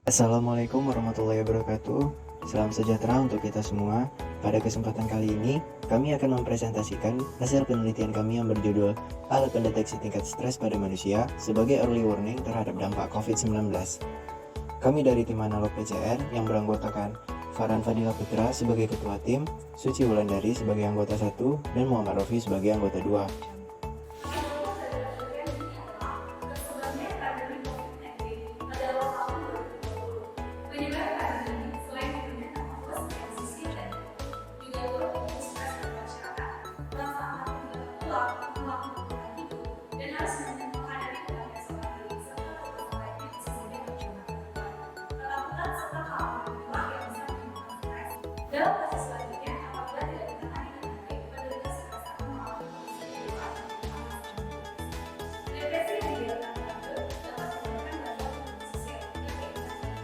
Assalamualaikum warahmatullahi wabarakatuh. Salam sejahtera untuk kita semua. Pada kesempatan kali ini, kami akan mempresentasikan hasil penelitian kami yang berjudul Alat Pendeteksi Tingkat Stres pada Manusia sebagai Early Warning terhadap dampak COVID-19. Kami dari tim Analog PCR yang beranggotakan Farhan Fadila Putra sebagai Ketua Tim, Suci Wulandari sebagai anggota 1, dan Muhammad Rofi sebagai anggota 2. Dalam fase selanjutnya, apabila tidak ditangani dengan baik, penderita stres akan mengalami depresi yang dilakukan lanjut dapat menyebabkan gangguan sosial yang keinginan hidup.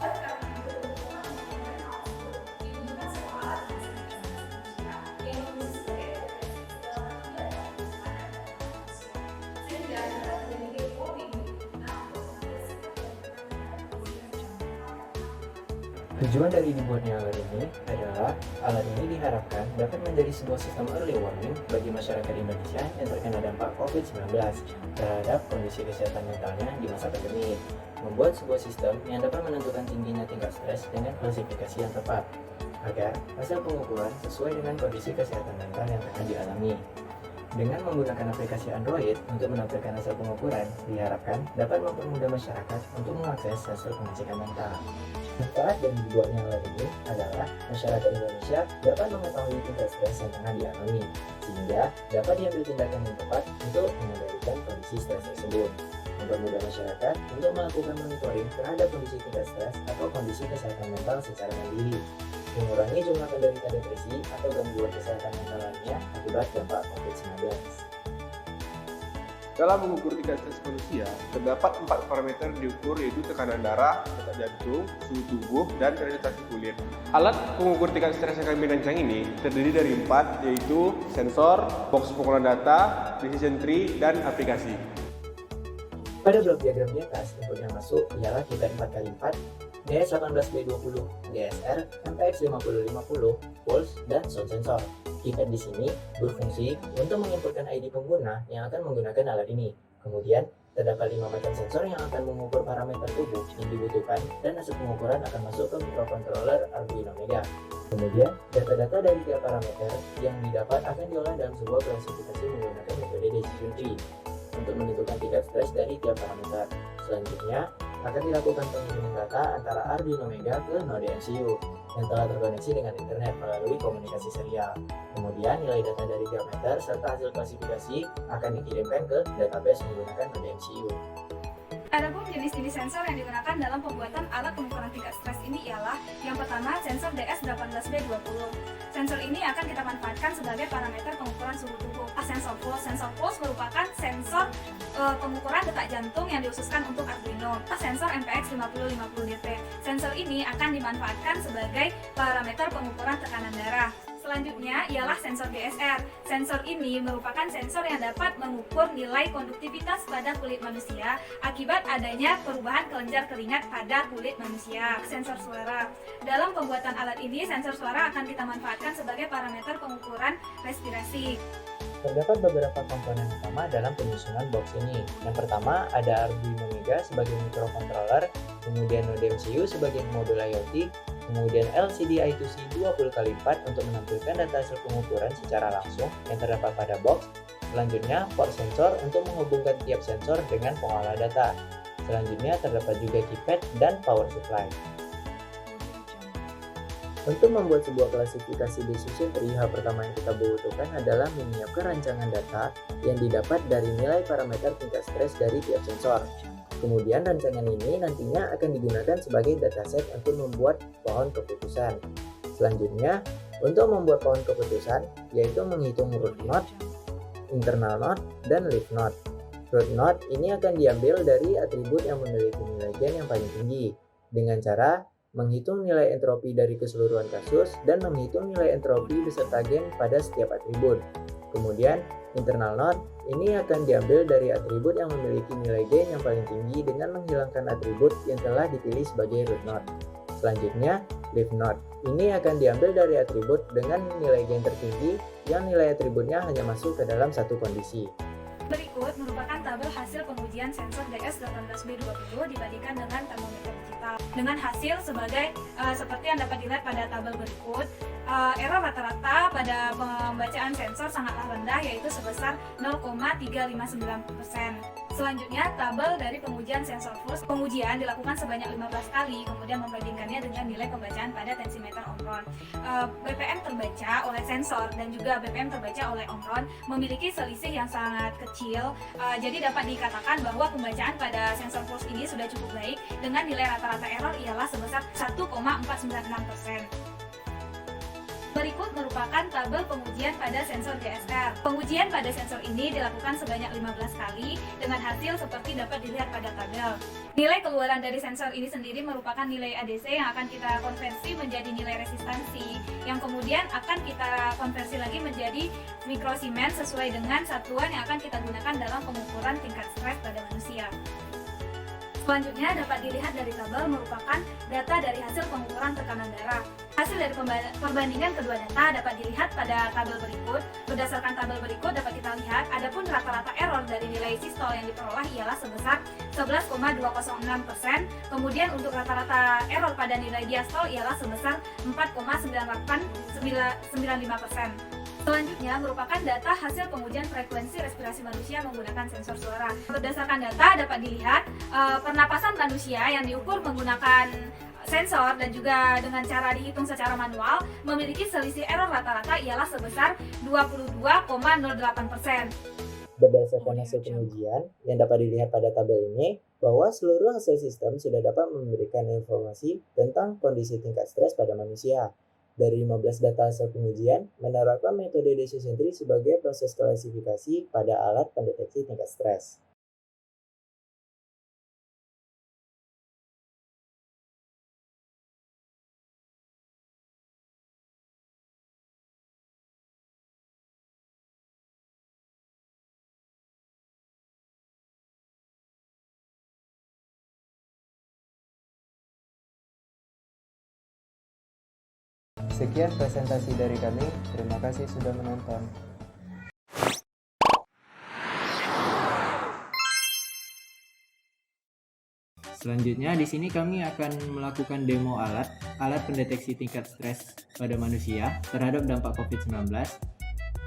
Oleh karena itu, untuk menghindari hal tersebut, dibutuhkan sebuah alat yang yang berfungsi sebagai deteksi segala macam dari pada manusia, sehingga dapat memiliki warning berguna untuk mengambil sikap dan Tujuan dari dibuatnya alat ini adalah alat ini diharapkan dapat menjadi sebuah sistem early warning bagi masyarakat Indonesia yang terkena dampak COVID-19 terhadap kondisi kesehatan mentalnya di masa pandemi. Membuat sebuah sistem yang dapat menentukan tingginya tingkat stres dengan klasifikasi yang tepat, agar hasil pengukuran sesuai dengan kondisi kesehatan mental yang tengah dialami. Dengan menggunakan aplikasi Android untuk menampilkan hasil pengukuran, diharapkan dapat mempermudah masyarakat untuk mengakses hasil pengecekan mental. Manfaat dari dibuatnya alat ini adalah masyarakat Indonesia dapat mengetahui tingkat stres yang tengah dialami, sehingga dapat diambil tindakan yang tepat untuk mengendalikan kondisi stres tersebut. Mempermudah masyarakat untuk melakukan monitoring terhadap kondisi tingkat stres atau kondisi kesehatan mental secara mandiri, mengurangi jumlah penderita depresi atau gangguan kesehatan mental lainnya akibat dampak COVID-19. Dalam mengukur tingkat stres manusia, terdapat 4 parameter diukur, yaitu tekanan darah, detak jantung, suhu tubuh, dan iritasi kulit. Alat pengukur tingkat stres yang kami rancang ini terdiri dari 4, yaitu sensor, box pengumpulan data, decision tree, dan aplikasi. Pada blok diagram di atas, input yang masuk ialah keypad 4x4, DS18B20, DSR, MPX 5050, pulse, dan sound sensor. Keypad di sini berfungsi untuk menginputkan ID pengguna yang akan menggunakan alat ini. Kemudian, terdapat 5 macam sensor yang akan mengukur parameter tubuh yang dibutuhkan, dan hasil pengukuran akan masuk ke microcontroller Arduino Mega. Kemudian, data-data dari tiap parameter yang didapat akan diolah dalam sebuah klasifikasi menggunakan metode decision tree untuk menentukan tingkat stres dari tiap parameter. Selanjutnya, akan dilakukan pengiriman data antara Arduino Mega ke node MCU yang telah terkoneksi dengan internet melalui komunikasi serial. Kemudian nilai data dari tiap meter serta hasil klasifikasi akan dikirimkan ke database menggunakan node MCU. Adapun jenis-jenis sensor yang digunakan dalam pembuatan alat pengukuran tingkat stres ini ialah yang pertama sensor DS18B20. Sensor ini akan kita manfaatkan sebagai parameter pengukuran suhu tubuh. Sensor pulse merupakan sensor pengukuran detak jantung yang dikhususkan untuk Arduino. Sensor MPX 5050DP. Sensor ini akan dimanfaatkan sebagai parameter pengukuran tekanan darah. Selanjutnya ialah sensor DSR. Sensor ini merupakan sensor yang dapat mengukur nilai konduktivitas pada kulit manusia akibat adanya perubahan kelenjar keringat pada kulit manusia. Sensor suara. Dalam pembuatan alat ini, sensor suara akan kita manfaatkan sebagai parameter pengukuran respirasi. Terdapat beberapa komponen utama dalam penyusunan box ini. Yang pertama ada Arduino Mega sebagai microcontroller, kemudian node MCU sebagai modul IoT, kemudian LCD I2C 20x4 untuk menampilkan data hasil pengukuran secara langsung yang terdapat pada box. Selanjutnya, port sensor untuk menghubungkan tiap sensor dengan pengolah data. Selanjutnya, terdapat juga keypad dan power supply. Untuk membuat sebuah klasifikasi decision tree, hal pertama yang kita butuhkan adalah menyiapkan rancangan data yang didapat dari nilai parameter tingkat stres dari tiap sensor. Kemudian rancangan ini nantinya akan digunakan sebagai dataset untuk membuat pohon keputusan. Selanjutnya, untuk membuat pohon keputusan, yaitu menghitung root node, internal node, dan leaf node. Root node ini akan diambil dari atribut yang memiliki nilai gen yang paling tinggi, dengan cara menghitung nilai entropi dari keseluruhan kasus, dan menghitung nilai entropi beserta gen pada setiap atribut. Kemudian, internal node ini akan diambil dari atribut yang memiliki nilai gen yang paling tinggi dengan menghilangkan atribut yang telah dipilih sebagai root node. Selanjutnya, leaf node. Ini akan diambil dari atribut dengan nilai gen tertinggi yang nilai atributnya hanya masuk ke dalam satu kondisi. Berikut merupakan tabel hasil pengujian sensor DS18B20 dibandingkan dengan termometer digital. Dengan hasil seperti yang dapat dilihat pada tabel berikut, error rata-rata pada pembacaan sensor sangatlah rendah, yaitu sebesar 0,359%. Selanjutnya, tabel dari pengujian sensor pulse. Pengujian dilakukan sebanyak 15 kali, kemudian membandingkannya dengan nilai pembacaan pada tensimeter omron. BPM terbaca oleh sensor dan juga BPM terbaca oleh omron memiliki selisih yang sangat kecil, jadi dapat dikatakan bahwa pembacaan pada sensor pulse ini sudah cukup baik dengan nilai rata-rata error ialah sebesar 1,496%. Berikut merupakan tabel pengujian pada sensor DSR. Pengujian pada sensor ini dilakukan sebanyak 15 kali dengan hasil seperti dapat dilihat pada tabel. Nilai keluaran dari sensor ini sendiri merupakan nilai ADC yang akan kita konversi menjadi nilai resistansi, yang kemudian akan kita konversi lagi menjadi mikrosiemens sesuai dengan satuan yang akan kita gunakan dalam pengukuran tingkat stres pada manusia. Selanjutnya dapat dilihat dari tabel merupakan data dari hasil pengukuran tekanan darah. Hasil dari perbandingan kedua data dapat dilihat pada tabel berikut. Berdasarkan tabel berikut dapat kita lihat adapun rata-rata error dari nilai sistol yang diperoleh ialah sebesar 11,206%. Kemudian untuk rata-rata error pada nilai diastol ialah sebesar 4,9895%. Selanjutnya merupakan data hasil pengujian frekuensi respirasi manusia menggunakan sensor suara. Berdasarkan data dapat dilihat pernapasan manusia yang diukur menggunakan sensor dan juga dengan cara dihitung secara manual memiliki selisih error rata-rata ialah sebesar 22,08%. Berdasarkan hasil pengujian yang dapat dilihat pada tabel ini, bahwa seluruh hasil sistem sudah dapat memberikan informasi tentang kondisi tingkat stres pada manusia. Dari 15 data hasil pengujian, menerapkan metode decision tree sebagai proses klasifikasi pada alat pendeteksi tingkat stres. Sekian presentasi dari kami. Terima kasih sudah menonton. Selanjutnya di sini kami akan melakukan demo alat pendeteksi tingkat stres pada manusia terhadap dampak COVID-19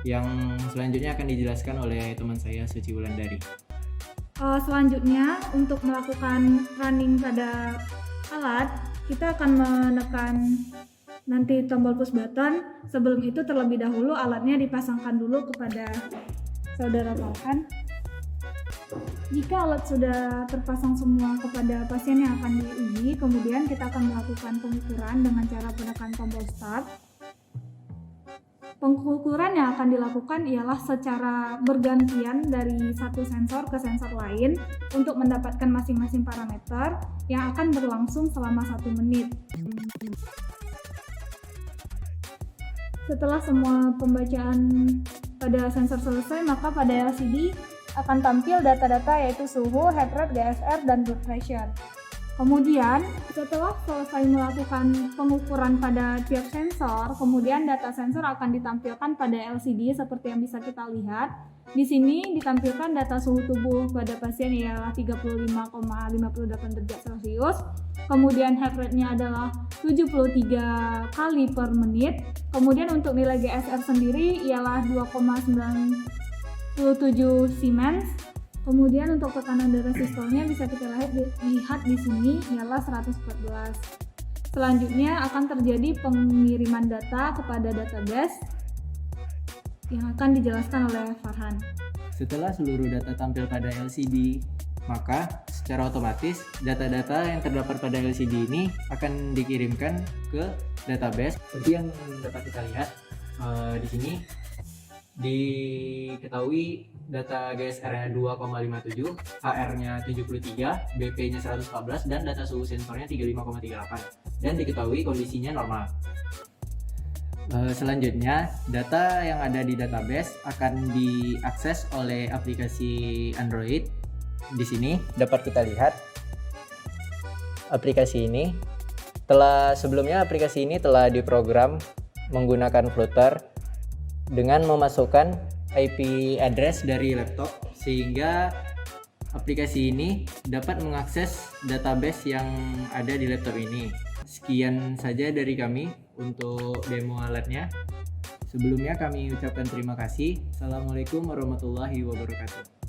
yang selanjutnya akan dijelaskan oleh teman saya Suci Wulandari. Selanjutnya untuk melakukan running pada alat, kita akan menekan nanti tombol push button. Sebelum itu terlebih dahulu alatnya dipasangkan dulu kepada saudara Farhan. Jika alat sudah terpasang semua kepada pasien yang akan diuji, kemudian kita akan melakukan pengukuran dengan cara menekan tombol start. Pengukuran yang akan dilakukan ialah secara bergantian dari satu sensor ke sensor lain untuk mendapatkan masing-masing parameter yang akan berlangsung selama 1 menit. Setelah semua pembacaan pada sensor selesai, maka pada LCD akan tampil data-data yaitu suhu, heart rate, GSR, dan blood pressure. Kemudian, setelah selesai melakukan pengukuran pada tiap sensor, kemudian data sensor akan ditampilkan pada LCD seperti yang bisa kita lihat. Di sini ditampilkan data suhu tubuh pada pasien ialah 35,58 derajat Celcius. Kemudian heart rate-nya adalah 73 kali per menit. Kemudian untuk nilai GSR sendiri ialah 2,97 Siemens. Kemudian untuk tekanan darah sistolnya bisa kita lihat di sini ialah 114. Selanjutnya akan terjadi pengiriman data kepada database yang akan dijelaskan oleh Farhan. Setelah seluruh data tampil pada LCD, maka secara otomatis data-data yang terdapat pada LCD ini akan dikirimkan ke database. Seperti yang dapat kita lihat di sini, Diketahui data GSR-nya 2,57, HR-nya 73, BP-nya 114, dan data suhu sensornya 35,38. Dan diketahui kondisinya normal. Selanjutnya, data yang ada di database akan diakses oleh aplikasi Android. Di sini dapat kita lihat aplikasi ini. Sebelumnya aplikasi ini telah diprogram menggunakan Flutter dengan memasukkan IP address dari laptop, sehingga aplikasi ini dapat mengakses database yang ada di laptop ini. Sekian saja dari kami untuk demo alatnya. Sebelumnya kami ucapkan terima kasih. Assalamualaikum warahmatullahi wabarakatuh.